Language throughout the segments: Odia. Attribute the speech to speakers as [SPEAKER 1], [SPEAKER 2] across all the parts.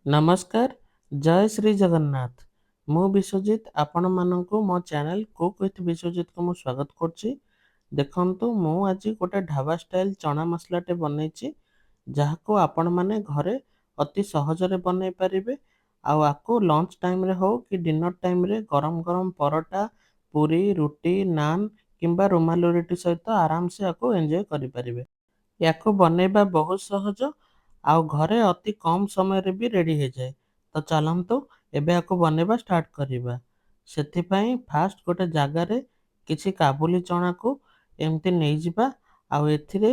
[SPEAKER 1] ନମସ୍କାର, ଜୟ ଶ୍ରୀ ଜଗନ୍ନାଥ। ମୁଁ ବିଶ୍ୱଜିତ ଆପଣମାନଙ୍କୁ ମୋ ଚ୍ୟାନେଲ କୁକ୍ ୱିଥ୍ ବିଶ୍ୱଜିତକୁ ମୁଁ ସ୍ୱାଗତ କରୁଛି। ଦେଖନ୍ତୁ, ମୁଁ ଆଜି ଗୋଟେ ଢାବା ଷ୍ଟାଇଲ ଚଣା ମସଲାଟେ ବନେଇଛି, ଯାହାକୁ ଆପଣମାନେ ଘରେ ଅତି ସହଜରେ ବନେଇ ପାରିବେ। ଆଉ ଆକୁ ଲଞ୍ଚ ଟାଇମରେ ହଉ କି ଡିନର ଟାଇମରେ ଗରମ ଗରମ ପରଟା, ପୁରୀ, ରୁଟି, ନାନ୍ କିମ୍ବା ରୁମାଲି ରୁଟି ସହିତ ଆରାମସେ ଆକୁ ଏନ୍ଜୟ କରିପାରିବେ। ୟାକୁ ବନେଇବା ବହୁତ ସହଜ ଆଉ ଘରେ ଅତି କମ ସମୟରେ ବି ରେଡି ହେଇଯାଏ। ତ ଚାଲନ୍ତୁ ଏବେ ୟାକୁ ବନେଇବା ଷ୍ଟାର୍ଟ କରିବା। ସେଥିପାଇଁ ଫାଷ୍ଟ ଗୋଟେ ଜାଗାରେ କିଛି କାବୁଲି ଚଣାକୁ ଏମିତି ନେଇଯିବା ଆଉ ଏଥିରେ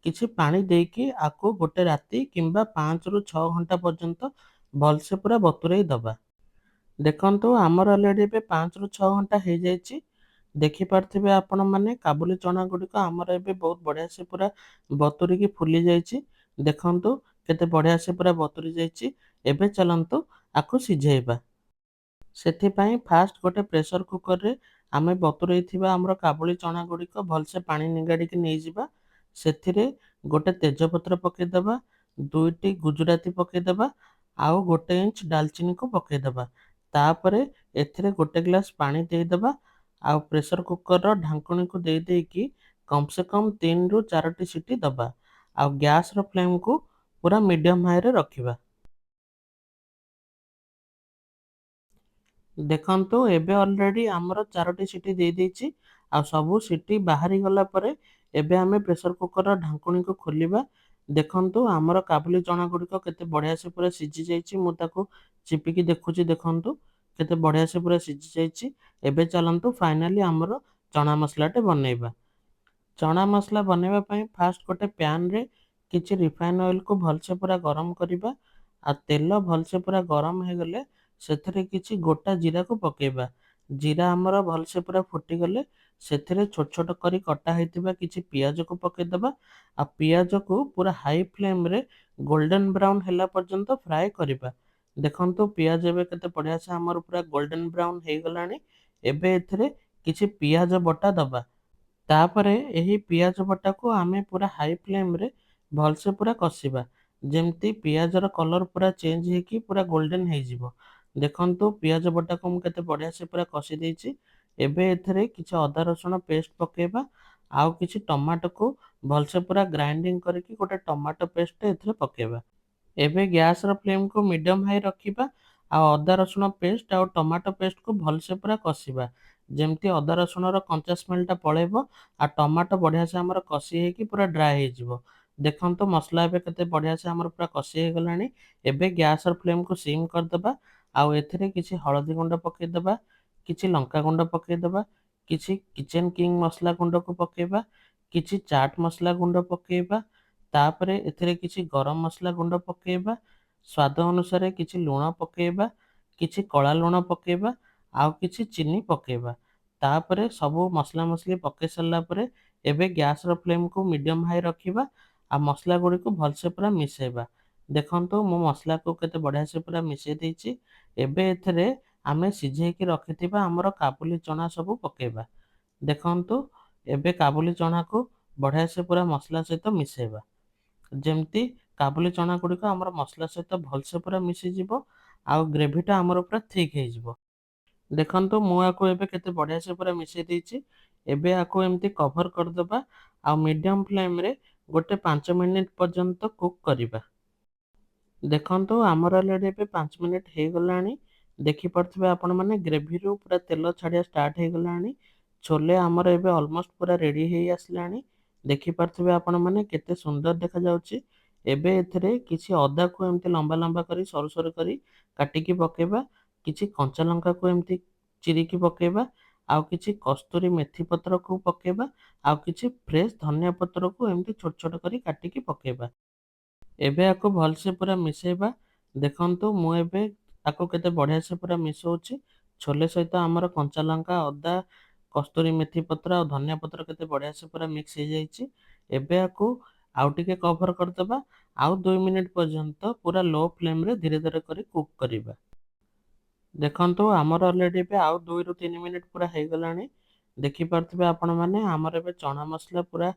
[SPEAKER 1] କିଛି ପାଣି ଦେଇକି ଆକୁ ଗୋଟେ ରାତି କିମ୍ବା 5ରୁ 6 ଘଣ୍ଟା ପର୍ଯ୍ୟନ୍ତ ଭଲସେ ପୁରା ବତୁରେଇ ଦବା। ଦେଖନ୍ତୁ, ଆମର ଅଲରେଡି ଏବେ 5ରୁ 6 ଘଣ୍ଟା ହେଇଯାଇଛି। ଦେଖିପାରୁଥିବେ ଆପଣମାନେ କାବୁଲି ଚଣା ଗୁଡ଼ିକ ଆମର ଏବେ ବହୁତ ବଢ଼ିଆ ସେ ପୁରା ବତୁରିକି ଫୁଲି ଯାଇଛି। ଦେଖନ୍ତୁ କେତେ ବଢ଼ିଆ ସେ ପୁରା ବତୁରି ଯାଇଛି। ଏବେ ଚାଲନ୍ତୁ ଆକୁ ସିଝେଇବା। ସେଥିପାଇଁ ଫାଷ୍ଟ ଗୋଟେ ପ୍ରେସର କୁକରରେ ଆମେ ବତୁରେଇଥିବା ଆମର କାବୁଲି ଚଣା ଗୁଡ଼ିକ ଭଲସେ ପାଣି ନିଗାଡ଼ିକି ନେଇଯିବା। ସେଥିରେ ଗୋଟେ ତେଜପତ୍ର ପକାଇଦେବା, 2ଟି ଗୁଜୁରାତି ପକାଇଦେବା ଆଉ 1 ଇଞ୍ଚ ଡାଲଚିନିକୁ ପକାଇଦେବା। ତାପରେ ଏଥିରେ 1 ଗ୍ଲାସ ପାଣି ଦେଇଦେବା ଆଉ ପ୍ରେସର କୁକରର ଢାଙ୍କୁଣୀକୁ ଦେଇକି କମ ସେ କମ 3ରୁ 4ଟି ସିଟି ଦେବା ଆଉ ଗ୍ୟାସର ଫ୍ଲେମ୍କୁ ପୁରା ମିଡ଼ିୟମ ହାଇରେ ରଖିବା। ଦେଖନ୍ତୁ, ଏବେ ଅଲରେଡି ଆମର 4ଟି ସିଟି ଦେଇଛି ଆଉ ସବୁ ସିଟି ବାହାରି ଗଲା ପରେ ଏବେ ଆମେ ପ୍ରେସର କୁକରର ଢାଙ୍କୁଣୀକୁ ଖୋଲିବା। ଦେଖନ୍ତୁ, ଆମର କାବୁଲି ଚଣା ଗୁଡ଼ିକ କେତେ ବଢ଼ିଆ ସେ ପୁରା ସିଝି ଯାଇଛି। ମୁଁ ତାକୁ ଚିପିକି ଦେଖୁଛି, ଦେଖନ୍ତୁ କେତେ ବଢ଼ିଆ ସେ ପୁରା ସିଝି ଯାଇଛି। ଏବେ ଚାଲନ୍ତୁ ଫାଇନାଲି ଆମର ଚଣା ମସଲାଟେ ବନେଇବା। ଚଣା ମସଲା ବନେଇବା ପାଇଁ ଫାଷ୍ଟ ଗୋଟେ ପ୍ୟାନରେ କିଛି ରିଫାଇନ ଅଏଲକୁ ଭଲସେ ପୁରା ଗରମ କରିବା ଆଉ ତେଲ ଭଲସେ ପୁରା ଗରମ ହେଇଗଲେ ସେଥିରେ କିଛି ଗୋଟା ଜିରାକୁ ପକେଇବା। ଜିରା ଆମର ଭଲସେ ପୁରା ଫୁଟିଗଲେ ସେଥିରେ ଛୋଟ ଛୋଟ କରି କଟା ହେଇଥିବା କିଛି ପିଆଜକୁ ପକେଇଦେବା ଆଉ ପିଆଜକୁ ପୁରା ହାଇ ଫ୍ଲେମ୍ରେ ଗୋଲ୍ଡେନ୍ ବ୍ରାଉନ୍ ହେଲା ପର୍ଯ୍ୟନ୍ତ ଫ୍ରାଏ କରିବା। ଦେଖନ୍ତୁ, ପିଆଜ ଏବେ କେତେ ବଢ଼ିଆ ସେ ଆମର ପୁରା ଗୋଲ୍ଡେନ୍ ବ୍ରାଉନ୍ ହେଇଗଲାଣି। ଏବେ ଏଥିରେ କିଛି ପିଆଜ ବଟା ଦେବା। ତାପରେ ଏହି ପିଆଜ ବଟାକୁ ଆମେ ପୁରା ହାଇ ଫ୍ଲେମ୍ରେ ଭଲସେ ପୁରା କଷିବା, ଯେମିତି ପିଆଜର କଲର୍ ପୁରା ଚେଞ୍ଜ ହେଇକି ପୁରା ଗୋଲ୍ଡେନ୍ ହେଇଯିବ। ଦେଖନ୍ତୁ, ପିଆଜ ବଟାକୁ ମୁଁ କେତେ ବଢ଼ିଆ ସେ ପୁରା କଷି ଦେଇଛି। ଏବେ ଏଥିରେ କିଛି ଅଦା ରସୁଣ ପେଷ୍ଟ ପକେଇବା ଆଉ କିଛି ଟମାଟୋକୁ ଭଲସେ ପୁରା ଗ୍ରାଇଣ୍ଡିଙ୍ଗ କରିକି ଗୋଟେ ଟମାଟୋ ପେଷ୍ଟ ଏଥିରେ ପକେଇବା। ଏବେ ଗ୍ୟାସର ଫ୍ଲେମ୍କୁ ମିଡ଼ିୟମ ହାଇ ରଖିବା ଆଉ ଅଦା ରସୁଣ ପେଷ୍ଟ ଆଉ ଟମାଟୋ ପେଷ୍ଟକୁ ଭଲସେ ପୁରା କଷିବା, ଯେମିତି ଅଦା ରସୁଣର କଞ୍ଚା ସ୍ମେଲଟା ପଳେଇବ ଆଉ ଟମାଟୋ ବଢ଼ିଆ ସେ ଆମର କଷି ହେଇକି ପୁରା ଡ୍ରାଏ ହେଇଯିବ। ଦେଖନ୍ତୁ, ମସଲା ଏବେ କେତେ ବଢ଼ିଆ ସେ ଆମର ପୁରା କଷି ହେଇଗଲାଣି। ଏବେ ଗ୍ୟାସର ଫ୍ଲେମ୍କୁ ସିମ୍ କରିଦେବା ଆଉ ଏଥିରେ କିଛି ହଳଦୀ ଗୁଣ୍ଡ ପକେଇଦେବା, କିଛି ଲଙ୍କାଗୁଣ୍ଡ ପକେଇଦେବା, କିଛି କିଚେନ୍ କିଙ୍ଗ ମସଲା ଗୁଣ୍ଡକୁ ପକେଇବା, କିଛି ଚାଟ୍ ମସଲା ଗୁଣ୍ଡ ପକେଇବା। ତାପରେ ଏଥିରେ କିଛି ଗରମ ମସଲା ଗୁଣ୍ଡ ପକେଇବା, ସ୍ୱାଦ ଅନୁସାରେ କିଛି ଲୁଣ ପକେଇବା, କିଛି କଳା ଲୁଣ ପକେଇବା ଆଉ କିଛି ଚିନି ପକେଇବା। ତାପରେ ସବୁ ମସଲା ମସଲି ପକେଇ ସାରିଲା ପରେ ଏବେ ଗ୍ୟାସର ଫ୍ଲେମ୍କୁ ମିଡ଼ିୟମ ହାଇ ରଖିବା ଆଉ ମସଲା ଗୁଡ଼ିକୁ ଭଲସେ ପୁରା ମିଶାଇବା। ଦେଖନ୍ତୁ, ମୁଁ ମସଲାକୁ କେତେ ବଢ଼ିଆ ସେ ପୁରା ମିଶାଇ ଦେଇଛି। ଏବେ ଏଥିରେ ଆମେ ସିଝେଇକି ରଖିଥିବା ଆମର କାବୁଲି ଚଣା ସବୁ ପକେଇବା। ଦେଖନ୍ତୁ, ଏବେ କାବୁଲି ଚଣାକୁ ବଢ଼ିଆ ସେ ପୁରା ମସଲା ସହିତ ମିଶାଇବା, ଯେମିତି କାବୁଲି ଚଣା ଗୁଡ଼ିକ ଆମର ମସଲା ସହିତ ଭଲସେ ପୁରା ମିଶିଯିବ ଆଉ ଗ୍ରେଭିଟା ଆମର ପୁରା ଥିକ୍ ହେଇଯିବ। ଦେଖନ୍ତୁ, ମୁଁ ଆକୁ ଏବେ କେତେ ବଢ଼ିଆ ସେ ପୁରା ମିଶାଇ ଦେଇଛି। ଏବେ ଆକୁ ଏମିତି କଭର କରିଦେବା ଆଉ ମିଡ଼ିୟମ ଫ୍ଲେମ୍ରେ ଗୋଟେ 5 ମିନିଟ୍ ପର୍ଯ୍ୟନ୍ତ କୁକ୍ କରିବା। ଦେଖନ୍ତୁ, ଆମର ଅଲରେଡ଼ି ଏବେ 5 ମିନିଟ୍ ହେଇଗଲାଣି। ଦେଖିପାରୁଥିବେ ଆପଣମାନେ ଗ୍ରେଭିରୁ ପୁରା ତେଲ ଛାଡ଼ିବା ଷ୍ଟାର୍ଟ ହେଇଗଲାଣି। ଛୋଲେ ଆମର ଏବେ ଅଲମୋଷ୍ଟ ପୁରା ରେଡ଼ି ହେଇ ଆସିଲାଣି। ଦେଖିପାରୁଥିବେ ଆପଣମାନେ କେତେ ସୁନ୍ଦର ଦେଖାଯାଉଛି। ଏବେ ଏଥିରେ କିଛି ଅଦାକୁ ଏମିତି ଲମ୍ବା ଲମ୍ବା କରି ସରୁ ସରୁ କରି କାଟିକି ପକେଇବା, କିଛି କଞ୍ଚା ଲଙ୍କାକୁ ଏମିତି ଚିରିକି ପକେଇବା ଆଉ କିଛି କସ୍ତୁରୀ ମେଥି ପତ୍ରକୁ ପକେଇବା ଆଉ କିଛି ଫ୍ରେଶ୍ ଧନିଆ ପତ୍ରକୁ ଏମିତି ଛୋଟ ଛୋଟ କରି କାଟିକି ପକେଇବା। ଏବେ ଆକୁ ଭଲସେ ପୁରା ମିଶାଇବା। ଦେଖନ୍ତୁ, ମୁଁ ଏବେ ଆକୁ କେତେ ବଢ଼ିଆ ସେ ପୁରା ମିଶାଉଛି। ଛୋଲେ ସହିତ ଆମର କଞ୍ଚା ଲଙ୍କା, ଅଦା, କସ୍ତୁରୀ ମେଥି ପତ୍ର ଆଉ ଧନିଆ ପତ୍ର କେତେ ବଢ଼ିଆ ସେ ପୁରା ମିକ୍ସ ହେଇଯାଇଛି। ଏବେ ଆକୁ ଆଉ ଟିକେ କଭର କରିଦେବା ଆଉ 2 ମିନିଟ୍ ପର୍ଯ୍ୟନ୍ତ ପୁରା ଲୋ ଫ୍ଲେମ୍ରେ ଧୀରେ ଧୀରେ କରି କୁକ୍ କରିବା। ଦେଖନ୍ତୁ, ଆମର ଅଲରେଡ଼ି ଏବେ ଆଉ 2ରୁ 3 ମିନିଟ୍ ପୁରା ହେଇଗଲାଣି। ଦେଖିପାରୁଥିବେ ଆପଣମାନେ ଆମର ଏବେ ଚଣା ମସଲା ପୁରା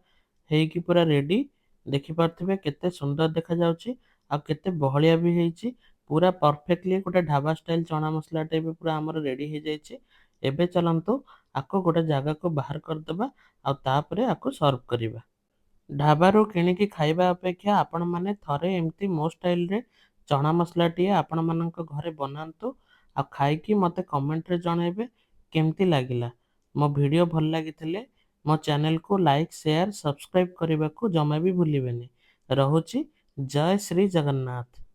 [SPEAKER 1] ହେଇକି ପୁରା ରେଡ଼ି। ଦେଖିପାରୁଥିବେ କେତେ ସୁନ୍ଦର ଦେଖାଯାଉଛି ଆଉ କେତେ ବହଳିଆ ବି ହେଇଛି। ପୁରା ପରଫେକ୍ଟଲି ଗୋଟେ ଢାବା ଷ୍ଟାଇଲ ଚଣା ମସଲାଟେ ଏବେ ପୁରା ଆମର ରେଡ଼ି ହେଇଯାଇଛି। ଏବେ ଚାଲନ୍ତୁ ଆକୁ ଗୋଟେ ଜାଗାକୁ ବାହାର କରିଦେବା ଆଉ ତାପରେ ଆକୁ ସର୍ଭ କରିବା। ଢାବାରୁ କିଣିକି ଖାଇବା ଅପେକ୍ଷା ଆପଣମାନେ ଥରେ ଏମିତି ମୋ ଷ୍ଟାଇଲରେ ଚଣା ମସଲାଟିଏ ଆପଣମାନଙ୍କ ଘରେ ବନାନ୍ତୁ ଆଉ ଖାଇକି ମୋତେ କମେଣ୍ଟରେ ଜଣାଇବେ କେମିତି ଲାଗିଲା। ମୋ ଭିଡ଼ିଓ ଭଲ ଲାଗିଥିଲେ ମୋ ଚ୍ୟାନେଲକୁ ଲାଇକ୍ ସେୟାର ସବସ୍କ୍ରାଇବ୍ କରିବାକୁ ଜମା ବି ଭୁଲିବେନି। ରହୁଛି। ଜୟ ଶ୍ରୀ ଜଗନ୍ନାଥ।